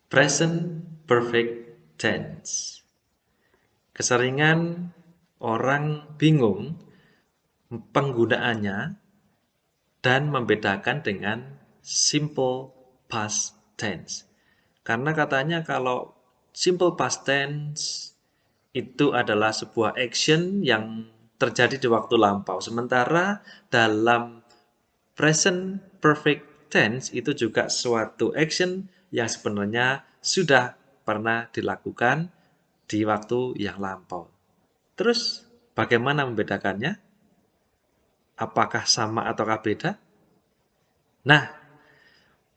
Present perfect tense. Keseringan orang bingung penggunaannya dan membedakan dengan simple past tense. Karena katanya kalau simple past tense itu adalah sebuah action yang terjadi di waktu lampau. Sementara dalam present perfect tense itu juga suatu action yang sebenarnya sudah pernah dilakukan di waktu yang lampau. Terus bagaimana membedakannya? Apakah sama ataukah beda? Nah,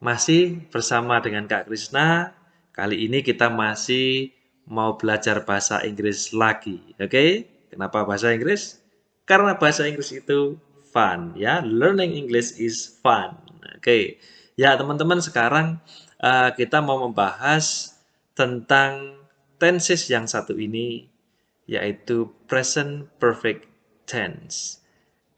masih bersama dengan Kak Krisna. Kali ini kita masih mau belajar bahasa Inggris lagi. Oke? Kenapa bahasa Inggris? Karena bahasa Inggris itu fun ya. Learning English is fun. Oke. Ya, teman-teman, sekarang kita mau membahas tentang tenses yang satu ini, yaitu present perfect tense.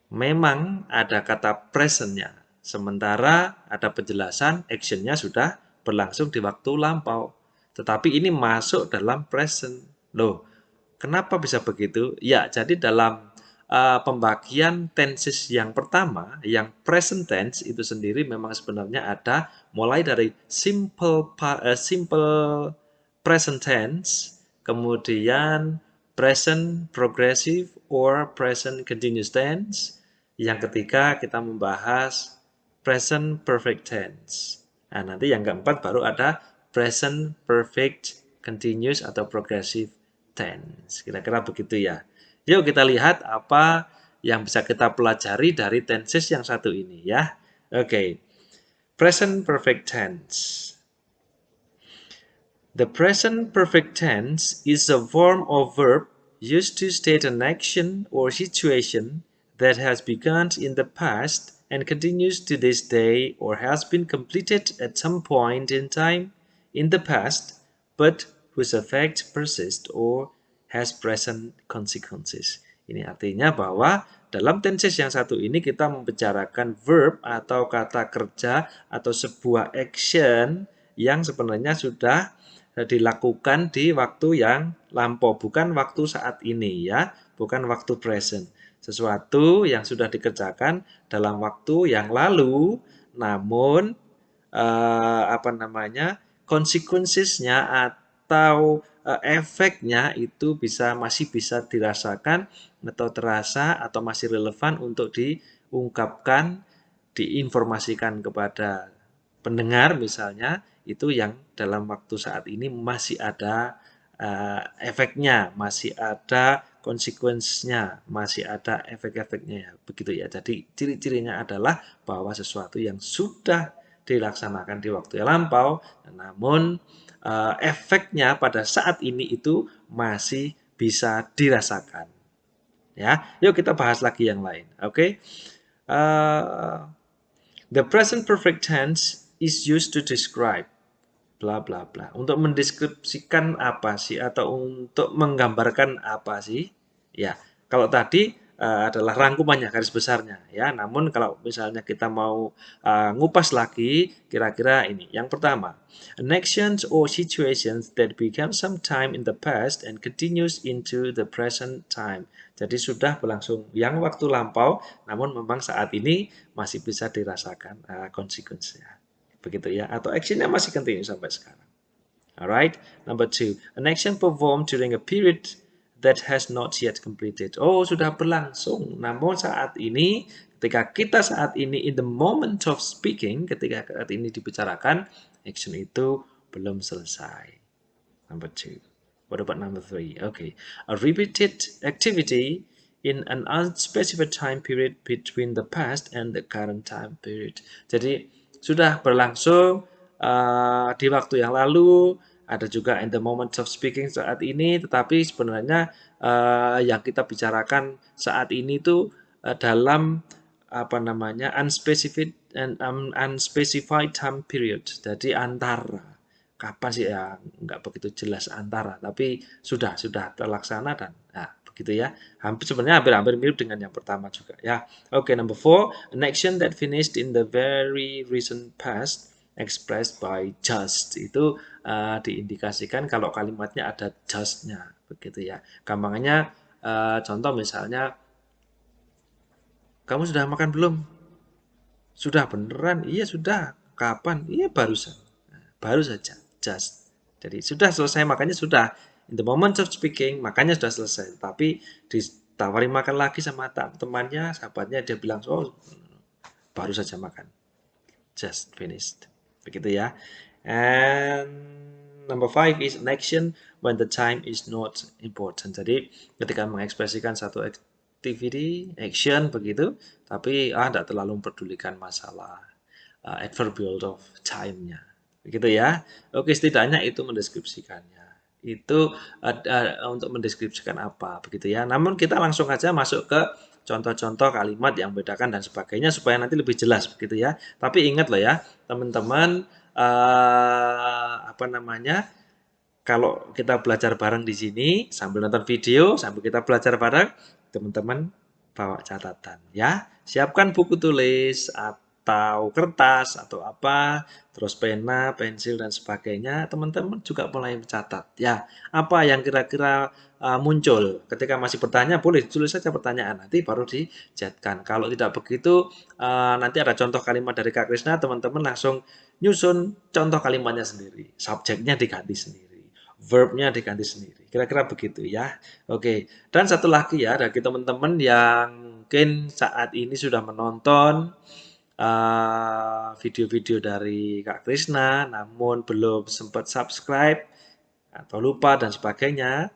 Memang ada kata present-nya, sementara ada penjelasan action-nya sudah berlangsung di waktu lampau. Tetapi ini masuk dalam present. Loh, kenapa bisa begitu? Ya, jadi dalam pembagian tenses yang pertama, yang present tense itu sendiri memang sebenarnya ada mulai dari simple present tense, kemudian present progressive or present continuous tense. Yang ketiga kita membahas present perfect tense. Nah, nanti yang keempat baru ada present perfect continuous atau progressive tense. Kira-kira begitu ya. Yuk kita lihat apa yang bisa kita pelajari dari tenses yang satu ini ya. Oke. Present perfect tense. The present perfect tense is a form of verb used to state an action or situation that has begun in the past and continues to this day or has been completed at some point in time in the past, but whose effect persists or has present consequences. Ini artinya bahwa dalam tenses yang satu ini kita membicarakan verb atau kata kerja atau sebuah action yang sebenarnya sudah dilakukan di waktu yang lampau, bukan waktu saat ini ya, bukan waktu present. Sesuatu yang sudah dikerjakan dalam waktu yang lalu, namun consequences-nya atau efeknya itu masih bisa dirasakan atau terasa atau masih relevan untuk diungkapkan, diinformasikan kepada pendengar misalnya, itu yang dalam waktu saat ini masih ada efeknya, masih ada konsekuensinya, masih ada efek-efeknya ya, begitu ya. Jadi ciri-cirinya adalah bahwa sesuatu yang sudah dilaksanakan di waktu yang lampau, namun efeknya pada saat ini itu masih bisa dirasakan. Ya, yuk kita bahas lagi yang lain. Oke, okay? The present perfect tense is used to describe bla bla bla. Untuk mendeskripsikan apa sih atau untuk menggambarkan apa sih? Ya, kalau tadi adalah rangkumannya, garis besarnya ya. Namun kalau misalnya kita mau ngupas lagi, kira-kira ini. Yang pertama, an actions or situations that began sometime in the past and continues into the present time. Jadi sudah berlangsung yang waktu lampau, namun memang saat ini masih bisa dirasakan konsekuensinya. Begitu ya, atau actionnya masih continue sampai sekarang. Alright, number two, an action performed during a period that has not yet completed. Oh, sudah berlangsung, namun saat ini, ketika kita saat ini in the moment of speaking, ketika saat ini dibicarakan, action itu belum selesai. Number two. What about number three? Okay, a repeated activity in an unspecified time period between the past and the current time period. Jadi sudah berlangsung di waktu yang lalu, ada juga in the moment of speaking saat ini, tetapi sebenarnya yang kita bicarakan saat ini itu dalam unspecified and unspecified time period. Jadi antara kapan sih ya nggak begitu jelas antara, tapi sudah terlaksana dan begitu ya. Sebenarnya hampir mirip dengan yang pertama juga ya. Okay, number four, an action that finished in the very recent past expressed by just. Itu diindikasikan kalau kalimatnya ada just-nya, begitu ya. Gampangnya contoh misalnya, kamu sudah makan belum? Sudah beneran? Iya sudah. Kapan? Iya barusan. Nah, baru saja. Just. Jadi sudah selesai makannya sudah. In the moment of speaking, makannya sudah selesai. Tapi ditawari makan lagi sama temannya, sahabatnya, dia bilang, oh baru saja makan. Just finished. Begitu ya. And number 5 is an action when the time is not important. Jadi ketika mengekspresikan satu activity, action begitu, tapi tidak terlalu mempedulikan masalah adverbial of time-nya. Begitu ya. Oke, setidaknya itu mendeskripsikannya. Itu untuk mendeskripsikan apa begitu ya. Namun kita langsung aja masuk ke contoh-contoh kalimat yang membedakan dan sebagainya supaya nanti lebih jelas begitu ya. Tapi ingat loh ya, teman-teman apa namanya? Kalau kita belajar bareng di sini sambil nonton video, sambil kita belajar bareng, teman-teman bawa catatan ya. Siapkan buku tulis atau kertas atau apa, terus pena, pensil dan sebagainya. Teman-teman juga mulai mencatat ya. Apa yang kira-kira muncul ketika masih bertanya, boleh tulis saja pertanyaan, nanti baru dijatkan. Kalau tidak begitu, nanti ada contoh kalimat dari Kak Krisna, teman-teman langsung nyusun contoh kalimatnya sendiri, subjeknya diganti sendiri, verbnya diganti sendiri. Kira-kira begitu ya. Oke. Dan satu lagi ya, bagi teman-teman yang mungkin saat ini sudah menonton video-video dari Kak Krisna, namun belum sempat subscribe atau lupa dan sebagainya,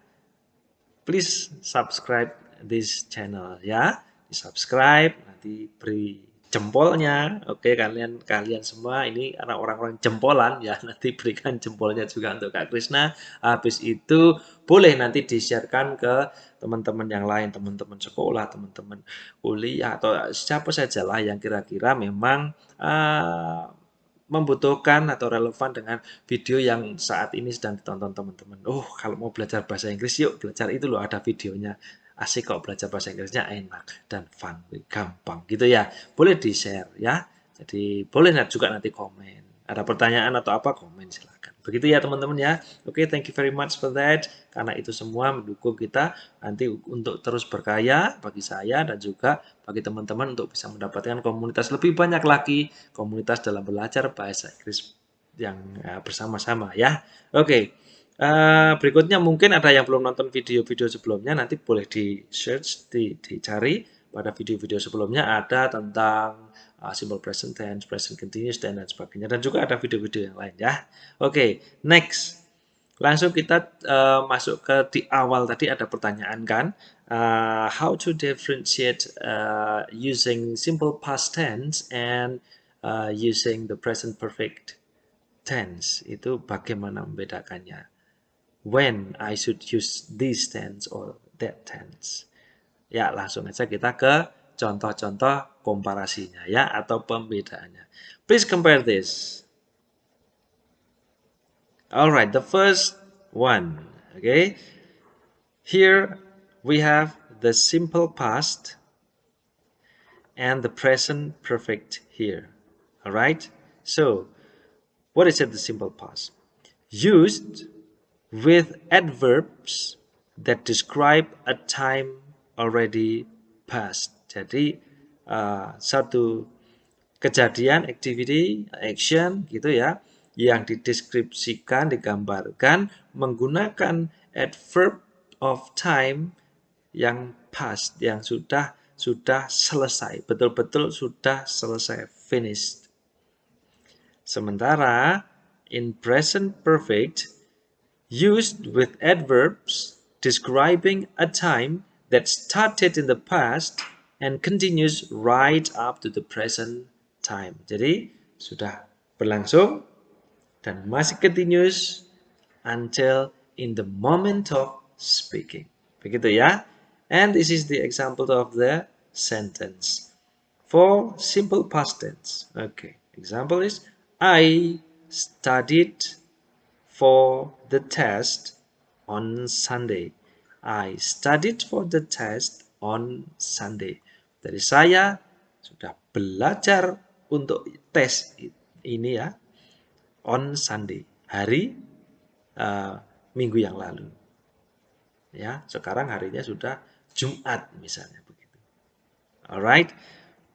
please subscribe this channel ya. Di subscribe, nanti beri jempolnya. Oke, kalian semua ini karena orang-orang jempolan ya, nanti berikan jempolnya juga untuk Kak Krisna. Habis itu boleh nanti di-sharekan ke teman-teman yang lain, teman-teman sekolah, teman-teman kuliah atau siapa sajalah yang kira-kira memang membutuhkan atau relevan dengan video yang saat ini sedang ditonton teman-teman. Oh, kalau mau belajar bahasa Inggris, yuk belajar itu loh, ada videonya. Asik kok belajar bahasa Inggrisnya, enak dan fun, gampang gitu ya. Boleh di-share ya. Jadi boleh juga nanti komen. Ada pertanyaan atau apa, komen silakan. Begitu ya teman-teman ya. Oke, thank you very much for that. Karena itu semua mendukung kita nanti untuk terus berkarya bagi saya dan juga bagi teman-teman untuk bisa mendapatkan komunitas lebih banyak lagi, komunitas dalam belajar bahasa Inggris yang bersama-sama ya. Oke, berikutnya mungkin ada yang belum nonton video-video sebelumnya, nanti boleh di-search, dicari pada video-video sebelumnya ada tentang simple present tense, present continuous, dan lain sebagainya. Dan juga ada video-video yang lain ya. Oke, next. Langsung kita masuk ke di awal tadi ada pertanyaan kan. How to differentiate using simple past tense and using the present perfect tense. Itu bagaimana membedakannya. When I should use this tense or that tense. Ya, langsung aja kita ke contoh-contoh komparasinya ya atau pembedaannya. Please compare this. Alright, the first one. Okay. Here we have the simple past and the present perfect here. Alright. So, what is it, the simple past? Used with adverbs that describe a time already past. Jadi satu kejadian, activity, action gitu ya, yang dideskripsikan, digambarkan menggunakan adverb of time yang past, yang sudah selesai, betul-betul sudah selesai, finished. Sementara in present perfect used with adverbs describing a time that started in the past and continues right up to the present time. Jadi sudah berlangsung dan masih continuous until in the moment of speaking. Begitu ya. And this is the example of the sentence. For simple past tense. Okay. Example is I studied for the test on Sunday. I studied for the test on Sunday. Dari saya sudah belajar untuk tes ini ya. on Sunday, hari minggu yang lalu. Ya, sekarang harinya sudah Jumat misalnya begitu. Alright.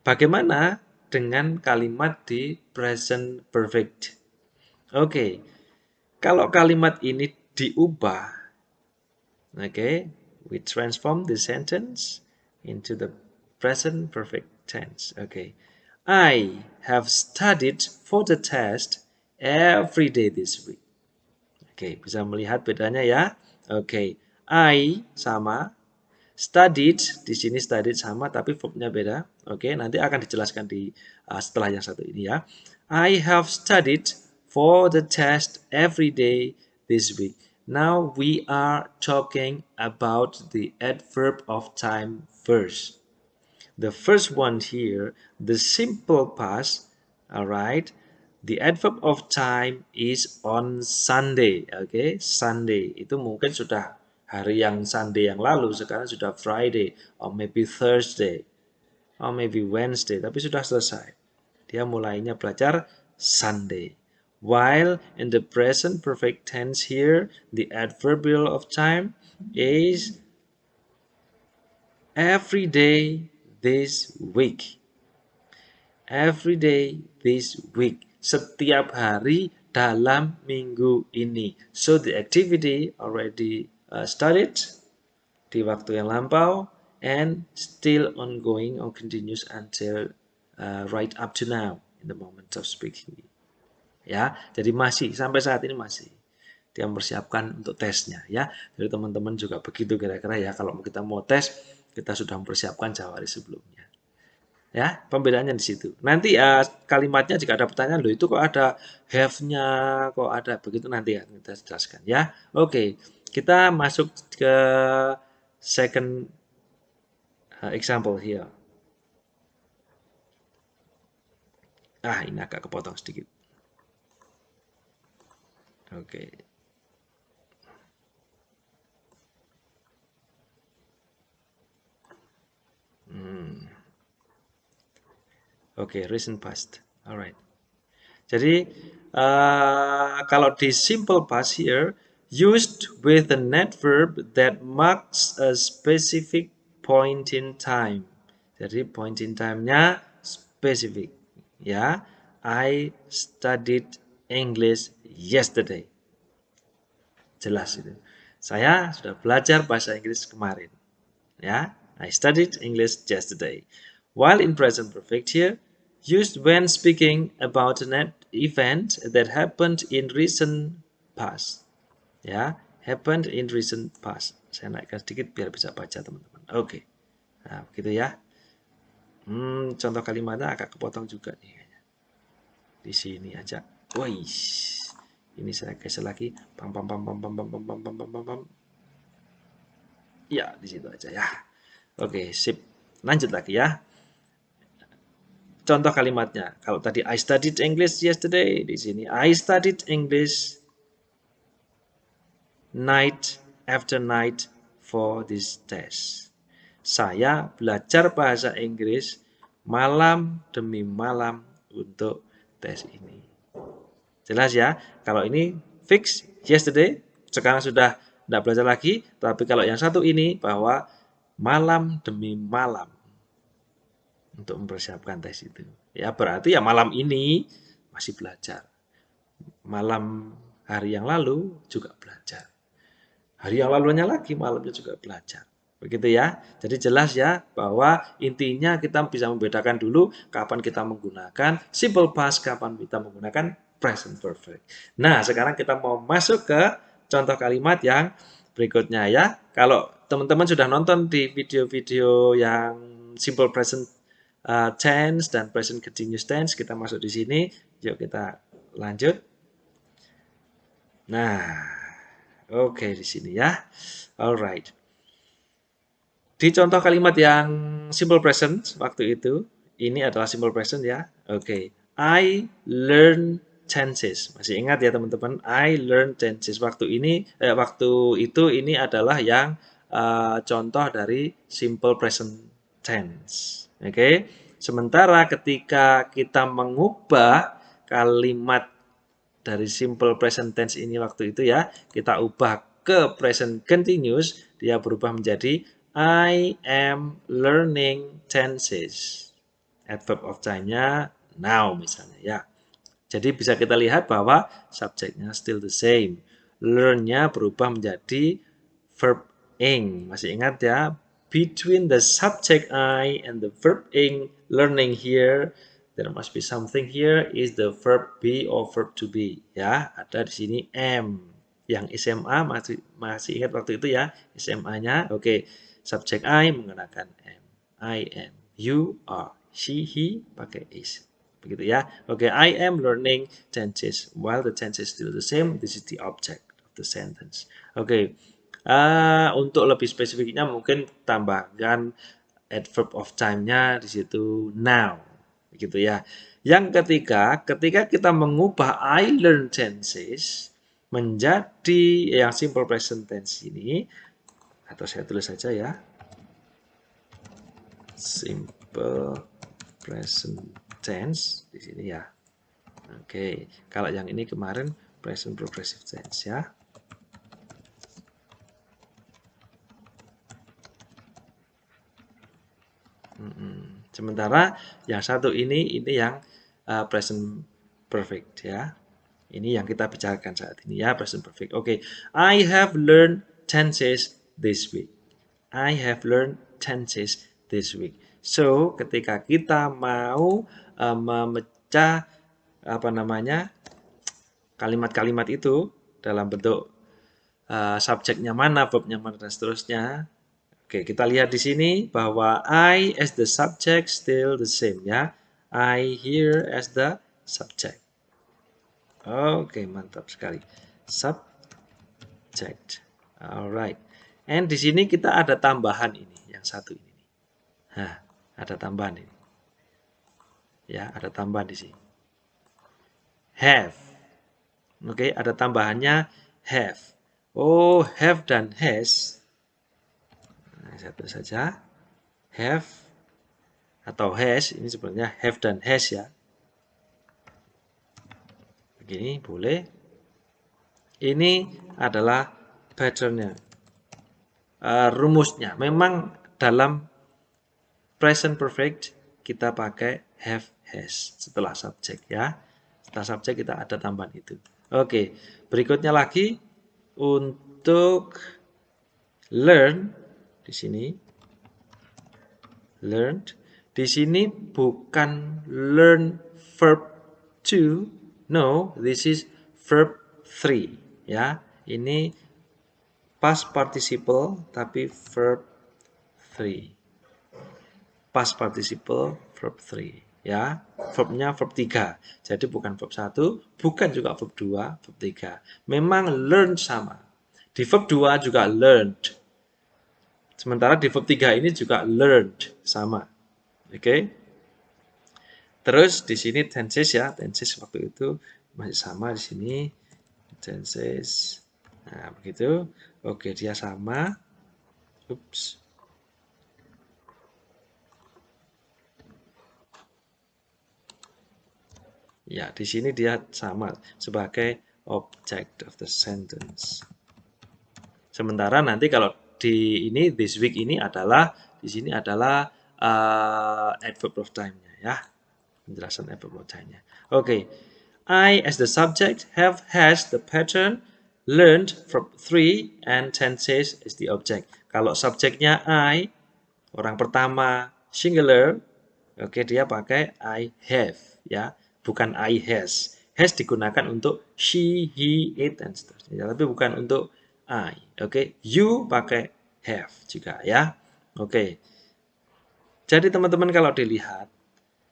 Bagaimana dengan kalimat di present perfect? Oke. Kalau kalimat ini diubah, we transform the sentence into the present perfect tense. I have studied for the test every day this week. Bisa melihat bedanya ya. I sama, studied di sini studied sama tapi verbnya beda. Nanti akan dijelaskan di setelah yang satu ini ya. I have studied for the test every day this week. Now we are talking about the adverb of time first. The first one here, the simple past, alright. The adverb of time is on Sunday, Sunday. Itu mungkin sudah hari yang Sunday yang lalu, sekarang sudah Friday, or maybe Thursday, or maybe Wednesday, tapi sudah selesai. Dia mulainya belajar Sunday. While in the present perfect tense here, the adverbial of time is every day this week. Every day this week. Setiap hari dalam minggu ini. So the activity already started di waktu yang lampau and still ongoing or continues until right up to now in the moment of speaking. Ya, jadi masih sampai saat ini masih dia mempersiapkan untuk tesnya ya. Jadi teman-teman juga begitu kira-kira ya, kalau kita mau tes kita sudah mempersiapkan jauh hari sebelumnya. Ya, pembedaannya di situ. Nanti kalimatnya jika ada pertanyaan, loh itu kok ada have-nya, kok ada begitu, nanti ya kita jelaskan ya. Kita masuk ke second example here. Ini agak kepotong sedikit. Recent past. Alright. Jadi kalau di simple past here, used with an adverb that marks a specific point in time. Jadi point in time-nya specific. Ya, I studied English yesterday. Jelas itu. Saya sudah belajar bahasa Inggris kemarin. Ya, I studied English yesterday. While in present perfect here, used when speaking about an event that happened in recent past. Ya, happened in recent past. Saya naikkan sedikit biar bisa baca teman-teman. Nah, begitu ya. Contoh kalimatnya agak kepotong juga nih. Di sini aja. Ini saya geser lagi. Ya, di situ aja ya. Sip. Lanjut lagi ya. Contoh kalimatnya. Kalau tadi I studied English yesterday, di sini I studied English night after night for this test. Saya belajar bahasa Inggris malam demi malam untuk tes ini. Jelas ya? Kalau ini fix yesterday, sekarang sudah tidak belajar lagi, tapi kalau yang satu ini bahwa malam demi malam untuk mempersiapkan tes itu. Ya, berarti ya malam ini masih belajar. Malam hari yang lalu juga belajar. Hari yang lalunya lagi malamnya juga belajar. Begitu ya. Jadi jelas ya bahwa intinya kita bisa membedakan dulu kapan kita menggunakan simple past, kapan kita menggunakan present perfect. Nah, sekarang kita mau masuk ke contoh kalimat yang berikutnya ya. Kalau teman-teman sudah nonton di video-video yang simple present tense dan present continuous tense, kita masuk di sini. Yuk kita lanjut. Nah, di sini ya. Alright. Di contoh kalimat yang simple present waktu itu, ini adalah simple present ya. I learn tenses. Masih ingat ya teman-teman? I learn tenses. Waktu itu ini adalah yang contoh dari simple present tense. Sementara ketika kita mengubah kalimat dari simple present tense ini waktu itu ya, kita ubah ke present continuous, dia berubah menjadi I am learning tenses. Adverb of time-nya now misalnya ya. Jadi bisa kita lihat bahwa subjeknya still the same. Learn-nya berubah menjadi verb ing. Masih ingat ya? Between the subject I and the verb ing, learning here, there must be something here is the verb be or verb to be. Ya, ada di sini am. Yang SMA masih ingat waktu itu ya, SMA-nya. Oke, subject I menggunakan am. I am. You are. She, he pakai is. Begitu ya. Oke, I am learning tenses. While the tense is still the same, this is the object of the sentence. Oke, untuk lebih spesifiknya mungkin tambahkan adverb of time-nya di situ now. Begitu ya. Yang ketiga, ketika kita mengubah I learn tenses menjadi yang simple present tense ini, atau saya tulis saja ya, simple present tense di sini ya. Oke, kalau yang ini kemarin present progressive tense ya. Sementara yang satu ini yang present perfect ya. Ini yang kita bicarakan saat ini ya, present perfect. Oke, I have learned tenses this week. I have learned tenses this week. So, ketika kita mau memecah kalimat-kalimat itu dalam bentuk subjeknya mana, verbnya mana dan seterusnya. Oke, kita lihat di sini bahwa I as the subject still the same ya. I here as the subject. Oke, mantap sekali. Subject. Alright. And di sini kita ada tambahan ini, yang satu ini. Nah, ada tambahan ini. Ya, ada tambahan di sini. Have. Oke, ada tambahannya have. Oh, have dan has. Nah, satu saja. Have atau has, ini sebenarnya have dan has ya. Begini, boleh. Ini adalah patternnya, rumusnya. Memang dalam present perfect kita pakai have, has setelah subjek ya. Setelah subjek kita ada tambahan itu. Oke, berikutnya lagi untuk learn di sini. Learned. Di sini bukan learn verb 2. No, this is verb 3 ya. Ini past participle tapi verb 3. Past participle verb 3 ya. Verbnya verb 3. Jadi bukan verb 1, bukan juga verb 2, verb 3. Memang learn sama. Di verb 2 juga learned. Sementara di verb 3 ini juga learned sama. Oke. Terus di sini tenses ya, tenses waktu itu masih sama di sini. Tenses. Nah, begitu. Oke, dia sama. Ups. Ya, di sini dia sama sebagai object of the sentence. Sementara nanti kalau di ini this week ini adalah di sini adalah adverb of time-nya ya. Penjelasan adverb of time-nya. Oke. I as the subject have has the pattern learned from 3 and tenses is the object. Kalau subjeknya I, orang pertama singular, oke dia pakai I have ya, bukan I has. Has digunakan untuk she, he, it dan seterusnya, tapi bukan untuk I. Oke, you pakai have juga ya. Oke. Jadi teman-teman kalau dilihat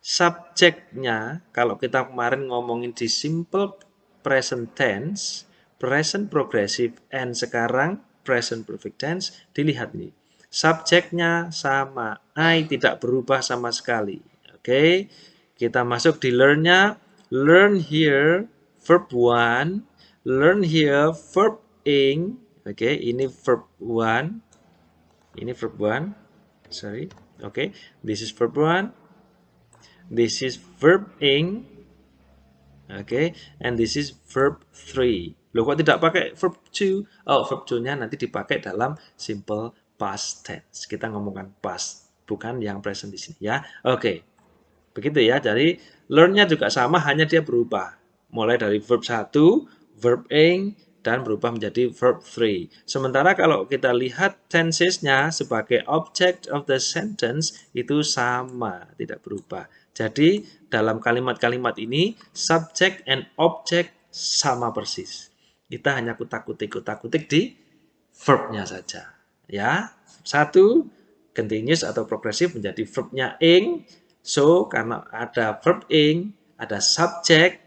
subjeknya, kalau kita kemarin ngomongin di simple present tense, present progressive, and sekarang present perfect tense, dilihat ini. Subjeknya sama, I tidak berubah sama sekali. Oke, kita masuk di learn-nya. Learn here, verb 1. Learn here, verb ing. Oke, ini verb 1. Ini verb 1. Sorry. Oke, this is verb 1. This is verb ing. Oke, and this is verb 3. Loh, kok tidak pakai verb to? Oh, verb to-nya nanti dipakai dalam simple past tense. Kita ngomongkan past, bukan yang present di sini ya. Oke, begitu ya. Jadi learn-nya juga sama, hanya dia berubah. Mulai dari verb 1, verb ing, dan berubah menjadi verb 3. Sementara kalau kita lihat tenses-nya sebagai object of the sentence, itu sama, tidak berubah. Jadi dalam kalimat-kalimat ini, subject and object sama persis. Kita hanya kutak-kutik di verb-nya saja. Ya, satu, continuous atau progresif menjadi verb-nya ing. So, karena ada verb ing, ada subject,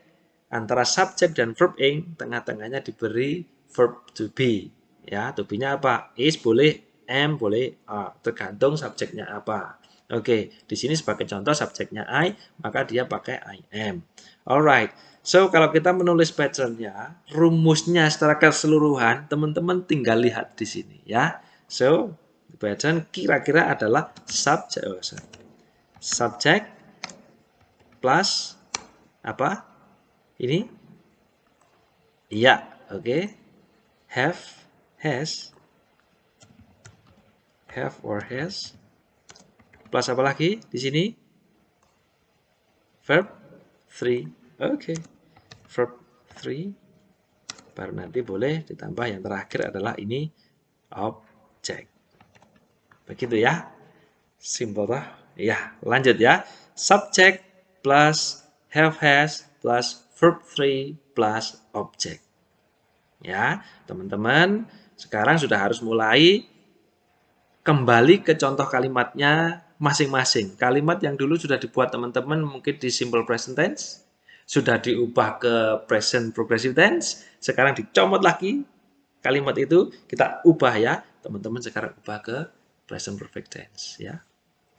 antara subject dan verb ing, tengah-tengahnya diberi verb to be. Ya, to be-nya apa? Is boleh, am boleh, tergantung subjeknya apa. Oke, di sini sebagai contoh subjeknya I, maka dia pakai I am. Alright, so kalau kita menulis pattern-nya, rumusnya secara keseluruhan, teman-teman tinggal lihat di sini ya. So, pattern kira-kira adalah subject plus apa? Ini? Iya, oke. Have, or has. Plus apa lagi di sini? Verb 3. Oke. Verb 3. Baru nanti boleh ditambah yang terakhir adalah ini object. Begitu ya. Simple toh? Ya, lanjut ya. Subject plus have has plus verb 3 plus object. Ya, teman-teman, sekarang sudah harus mulai kembali ke contoh kalimatnya masing-masing. Kalimat yang dulu sudah dibuat teman-teman mungkin di simple present tense, sudah diubah ke present progressive tense, sekarang dicomot lagi kalimat itu, kita ubah ya. Teman-teman sekarang ubah ke present perfect tense ya.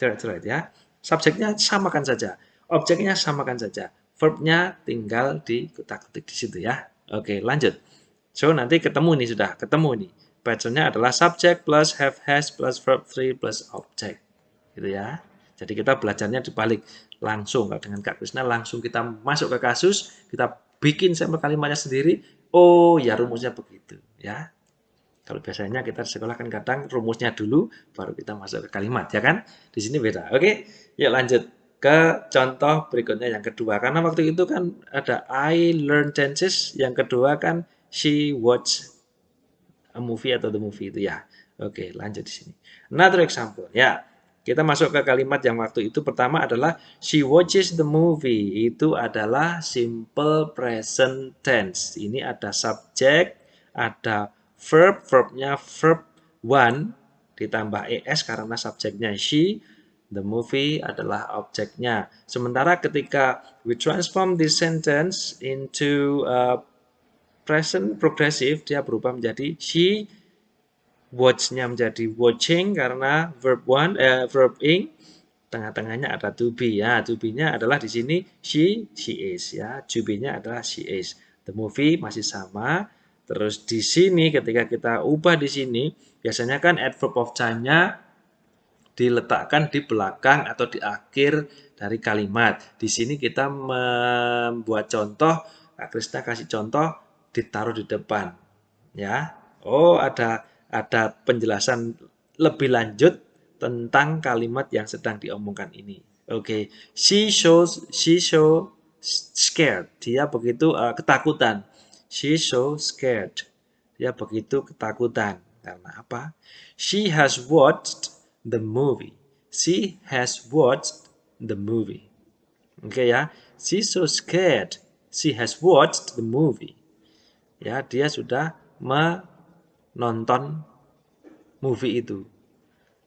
Right ya. Subjeknya samakan saja, objeknya samakan saja, verbnya tinggal dikutak-kutik di situ ya. Oke, lanjut. So nanti ketemu nih, sudah ketemu nih. Patternnya adalah subject plus have has plus verb 3 plus object. Gitu ya. Jadi kita belajarnya dibalik langsung. Kalau dengan Kak Krisna langsung kita masuk ke kasus, kita bikin sampel kalimatnya sendiri. Oh ya rumusnya begitu ya. Kalau biasanya kita di sekolah kan kadang rumusnya dulu, baru kita masuk ke kalimat, ya kan? Di sini beda. Oke, yuk lanjut ke contoh berikutnya yang kedua. Karena waktu itu kan ada I learn tenses, yang kedua kan she watch a movie atau the movie itu ya. Oke, lanjut di sini. Another example, ya. Kita masuk ke kalimat yang waktu itu pertama adalah she watches the movie. Itu adalah simple present tense. Ini ada subject, ada verb, verbnya verb one ditambah es karena subjeknya she, the movie adalah objeknya. Sementara ketika we transform this sentence into present progressive, dia berubah menjadi she watch-nya menjadi watching karena verb ing, tengah-tengahnya ada to be ya. To be-nya adalah di sini she is ya. To be-nya adalah she is. The movie masih sama. Terus di sini ketika kita ubah di sini, biasanya kan adverb of time-nya diletakkan di belakang atau di akhir dari kalimat. Di sini kita membuat contoh, Kak Krisna kasih contoh ditaruh di depan. Ya. Oh, ada penjelasan lebih lanjut tentang kalimat yang sedang diomongkan ini. Oke, she show scared. Dia begitu ketakutan. She so scared. Dia begitu ketakutan. Karena apa? She has watched the movie. She has watched the movie. Oke ya. She's so scared. She has watched the movie. Ya, dia sudah menonton movie itu.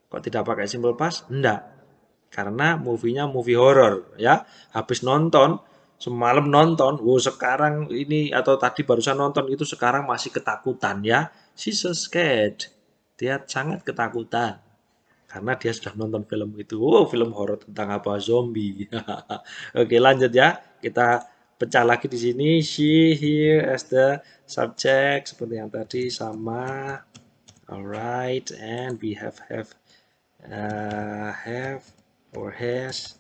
Kok tidak pakai simple past? Enggak. Karena movie-nya movie horror ya. Habis nonton, semalam nonton, sekarang ini atau tadi barusan nonton itu sekarang masih ketakutan ya. She's so scared. Dia sangat ketakutan. Karena dia sudah nonton film itu. Film horor tentang apa? Zombie. Oke, lanjut ya. Kita pecah lagi di sini. She here as the subject seperti yang tadi sama. Alright, and we have or has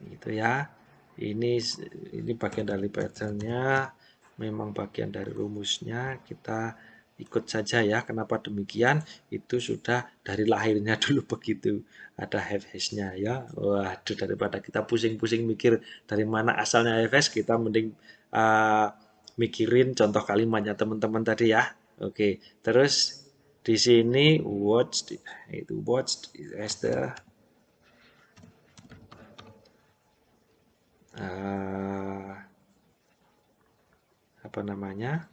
gitu ya. Ini bagian dari patternnya, memang bagian dari rumusnya, kita ikut saja ya. Kenapa demikian? Itu sudah dari lahirnya dulu begitu. Ada have-has-nya ya. Waduh, daripada kita pusing-pusing mikir dari mana asalnya have-has, kita mending mikirin contoh kalimatnya teman-teman tadi ya. Oke, terus di sini watched, itu watched as the apa namanya?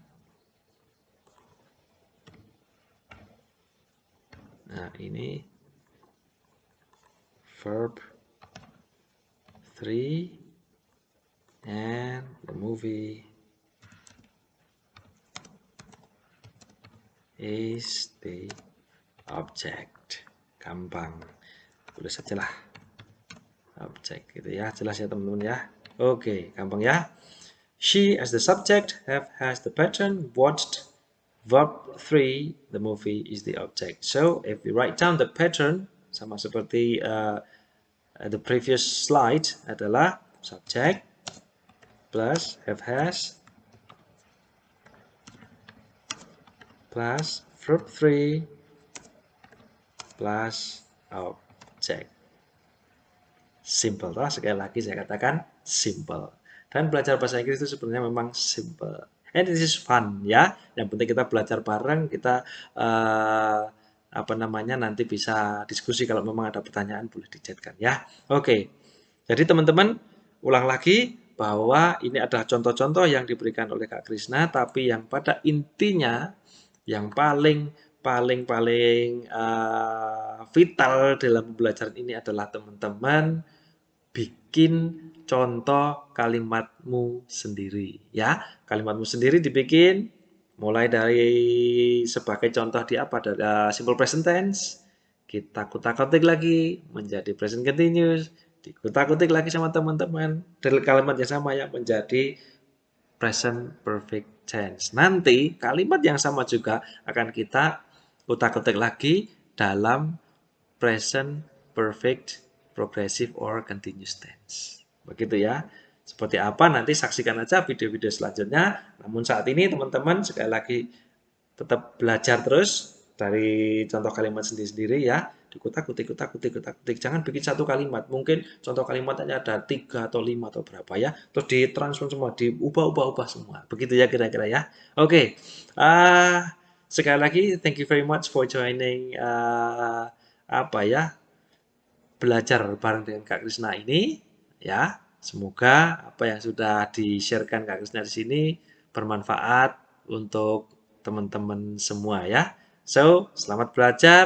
Nah, ini verb 3 and the movie is the object. Gampang. Tulis saja lah. Object gitu ya. Jelas ya teman-teman ya. Oke, gampang ya. She as the subject, have has the pattern, watched verb 3, the movie is the object. So if we write down the pattern sama seperti the previous slide adalah subject plus have has plus verb 3 plus object. Simple toh, sekali lagi saya katakan simple. Dan belajar bahasa Inggris itu sebenarnya memang simple. And this is fun ya. Yang penting kita belajar bareng, kita apa namanya nanti bisa diskusi kalau memang ada pertanyaan boleh dichatkan ya. Oke. Jadi teman-teman ulang lagi bahwa ini adalah contoh-contoh yang diberikan oleh Kak Krisna, tapi yang pada intinya yang paling vital dalam pembelajaran ini adalah teman-teman bikin contoh kalimatmu sendiri ya. Kalimatmu sendiri dibikin mulai dari sebagai contoh di apa? Dari simple present tense, kita kutak-kutik lagi menjadi present continuous, dikutak-kutik lagi sama teman-teman dari kalimat yang sama ya menjadi present perfect tense. Nanti kalimat yang sama juga akan kita kutak-kutik lagi dalam present perfect progressive or continuous tense. Begitu ya. Seperti apa nanti saksikan aja video-video selanjutnya. Namun saat ini teman-teman sekali lagi tetap belajar terus dari contoh kalimat sendiri-sendiri ya. Dikutak-kutik, kutak-kutik, kutak-kutik. Jangan bikin satu kalimat. Mungkin contoh kalimatnya ada 3 atau 5 atau berapa ya. Terus ditransform semua, diubah-ubah semua. Begitu ya kira-kira ya. Oke. Sekali lagi thank you very much for joining apa ya? Belajar bareng dengan Kak Krisna ini ya. Semoga apa yang sudah di-sharekan Kak Krisna di sini bermanfaat untuk teman-teman semua ya. So, selamat belajar.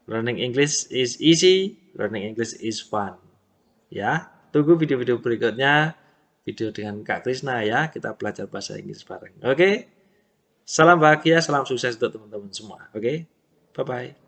Learning English is easy, learning English is fun. Ya, tunggu video-video berikutnya, video dengan Kak Krisna ya, kita belajar bahasa Inggris bareng. Oke? Salam bahagia, salam sukses untuk teman-teman semua. Oke? Bye-bye.